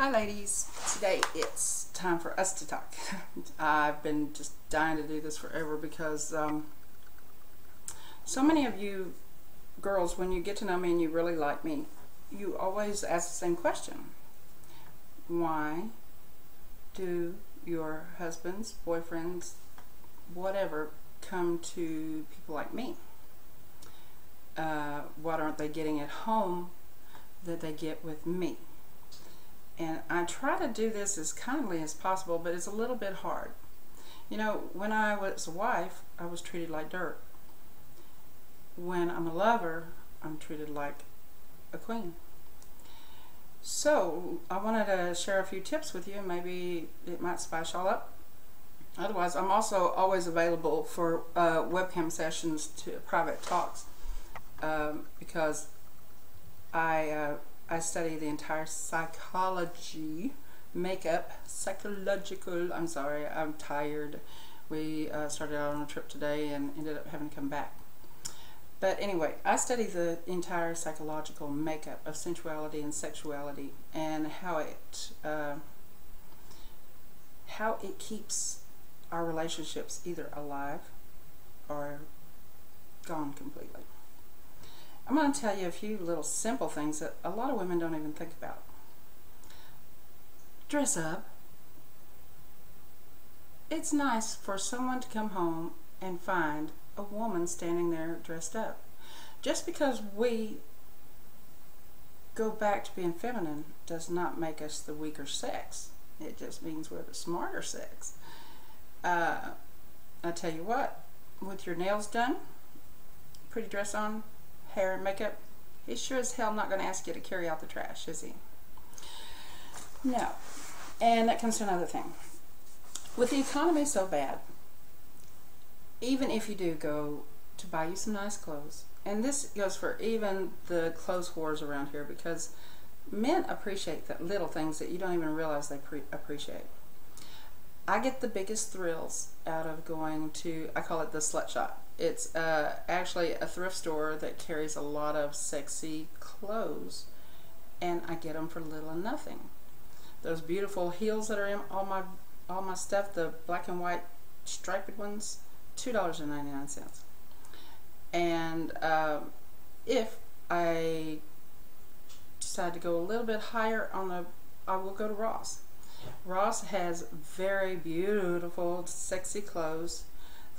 Hi ladies, today it's time for us to talk. I've been just dying to do this forever because so many of you girls, when you get to know me and you really like me, you always ask the same question. Why do your husbands, boyfriends, whatever, come to people like me? What aren't they getting at home that they get with me? And I try to do this as kindly as possible, but it's a little bit hard. You know, when I was a wife, I was treated like dirt. When I'm a lover, I'm treated like a queen. So I wanted to share a few tips with you. Maybe it might spice y'all up. Otherwise, I'm also always available for webcam sessions to private talks because I study the entire psychology, psychological, I'm sorry, I'm tired. We started out on a trip today and ended up having to come back. But anyway, I study the entire psychological makeup of sensuality and sexuality and how it keeps our relationships either alive or gone completely. I'm going to tell you a few little simple things that a lot of women don't even think about. Dress up. It's nice for someone to come home and find a woman standing there dressed up. Just because we go back to being feminine does not make us the weaker sex. It just means we're the smarter sex. I tell you what, with your nails done, pretty dress on, hair and makeup, he's sure as hell not going to ask you to carry out the trash, is he? No. And that comes to another thing. With the economy so bad, even if you do go to buy you some nice clothes, and this goes for even the clothes whores around here, because men appreciate the little things that you don't even realize they appreciate. I get the biggest thrills out of going to, I call it the slut shop. It's actually a thrift store that carries a lot of sexy clothes, and I get them for little and nothing. Those beautiful heels that are in all my stuff, the black and white striped ones, $2.99. And if I decide to go a little bit higher I will go to Ross. Ross has very beautiful, sexy clothes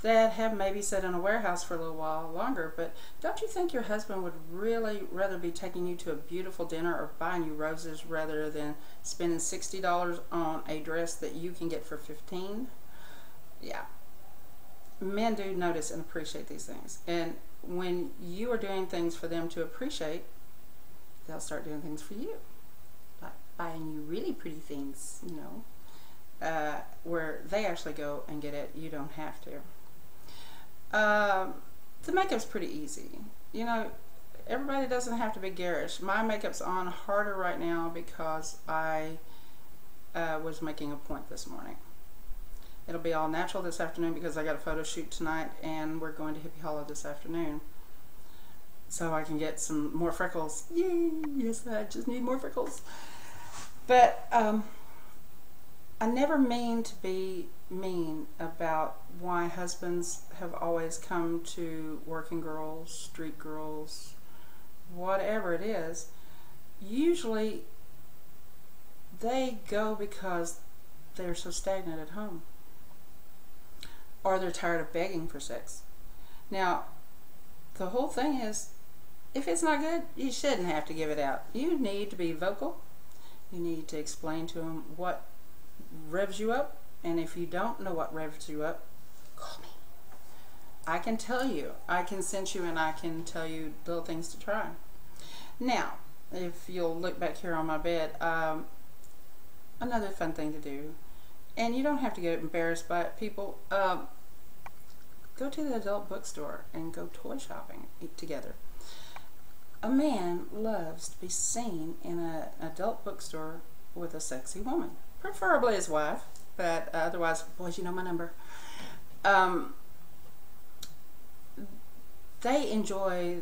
that have maybe sat in a warehouse for a little while longer, but don't you think your husband would really rather be taking you to a beautiful dinner or buying you roses rather than spending $60 on a dress that you can get for $15? Yeah. Men do notice and appreciate these things, and when you are doing things for them to appreciate, they'll start doing things for you, like buying you really pretty things, you know, where they actually go and get it. You don't have to. The makeup's pretty easy. You know, everybody doesn't have to be garish. My makeup's on harder right now because I was making a point this morning. It'll be all natural this afternoon because I got a photo shoot tonight and we're going to Hippie Hollow this afternoon. So I can get some more freckles. Yay! Yes, I just need more freckles. But I never mean to be mean about why husbands have always come to working girls, street girls, whatever it is. Usually they go because they're so stagnant at home, or they're tired of begging for sex. Now, the whole thing is, if it's not good, you shouldn't have to give it out. You need to be vocal. You need to explain to them what revs you up, and if you don't know what revs you up, call me. I can tell you. I can sense you, and I can tell you little things to try. Now, if you'll look back here on my bed, another fun thing to do, and you don't have to get embarrassed by it, people, go to the adult bookstore and go toy shopping together. A man loves to be seen in an adult bookstore with a sexy woman, preferably his wife, but otherwise, boys, you know my number. They enjoy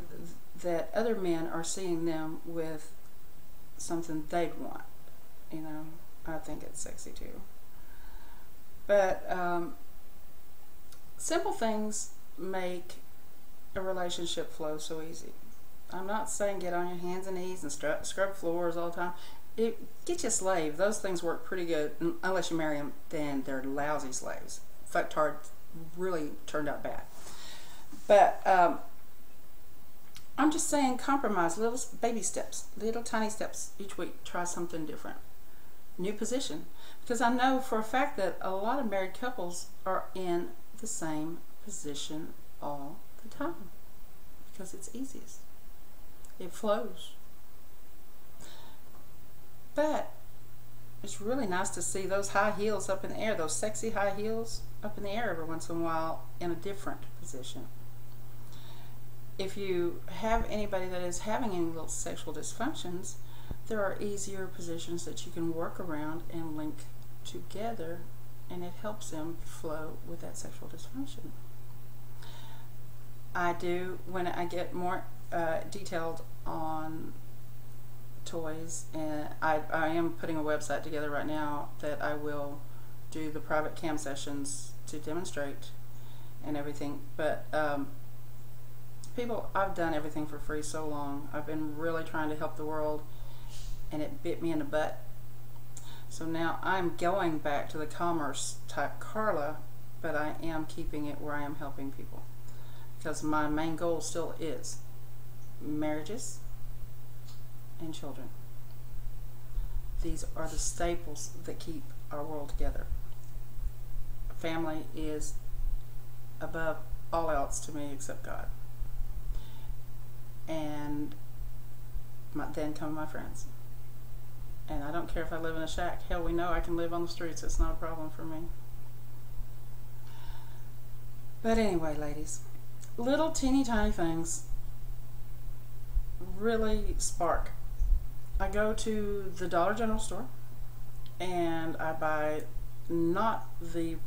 that other men are seeing them with something they'd want. you know, I think it's sexy too. But simple things make a relationship flow so easy. I'm not saying get on your hands and knees and scrub floors all the time. Get you a slave. Those things work pretty good. Unless you marry them, then they're lousy slaves. Fucktard really turned out bad. But I'm just saying compromise, little baby steps, little tiny steps each week. Try something different. New position. Because I know for a fact that a lot of married couples are in the same position all the time. Because it's easiest. It flows. But it's really nice to see those high heels up in the air, those sexy high heels up in the air every once in a while in a different position. If you have anybody that is having any little sexual dysfunctions, there are easier positions that you can work around and link together, and it helps them flow with that sexual dysfunction. I do, when I get more detailed on toys, and I am putting a website together right now that I will do the private cam sessions to demonstrate and everything. But people, I've done everything for free so long. I've been really trying to help the world, and it bit me in the butt. So now I'm going back to the commerce type Carla, but I am keeping it where I am helping people, because my main goal still is marriages and children. These are the staples that keep our world together. Family is above all else to me except God. And then come my friends. And I don't care if I live in a shack. Hell, we know I can live on the streets. It's not a problem for me. But anyway, ladies, little teeny tiny things really spark. I go to the Dollar General store and I buy not the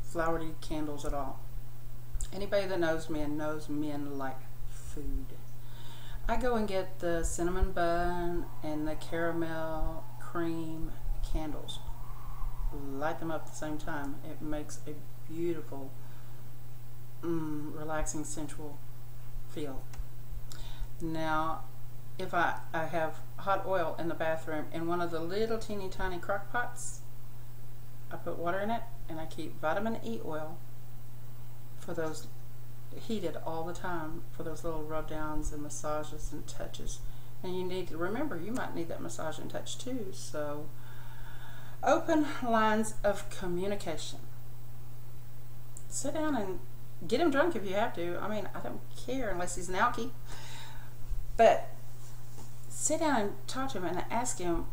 flowery candles at all. Anybody that knows me and knows men like food. I go and get the cinnamon bun and the caramel cream candles. Light them up at the same time. It makes a beautiful, relaxing, sensual feel. Now, if I have hot oil in the bathroom in one of the little teeny tiny crock pots, I put water in it and I keep vitamin E oil for those, heated all the time, for those little rub downs and massages and touches. And you need to remember, you might need that massage and touch too. So open lines of communication. Sit down and get him drunk if you have to. I mean, I don't care unless he's an alkie. But sit down and talk to him and ask him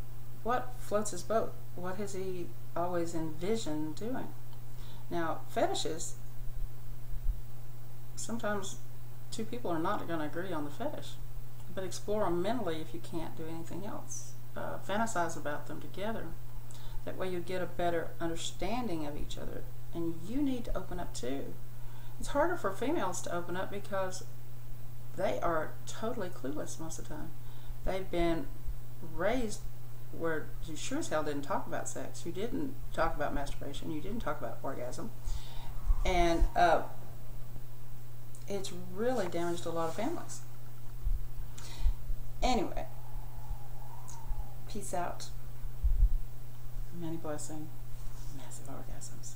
what floats his boat. What has he always envisioned doing? Now, fetishes, sometimes two people are not going to agree on the fetish, but explore them mentally if you can't do anything else. Fantasize about them together. That way you get a better understanding of each other, and you need to open up too. It's harder for females to open up because they are totally clueless most of the time. They've been raised where you sure as hell didn't talk about sex. You didn't talk about masturbation. You didn't talk about orgasm. And it's really damaged a lot of families. Anyway, peace out. Many blessings. Massive orgasms.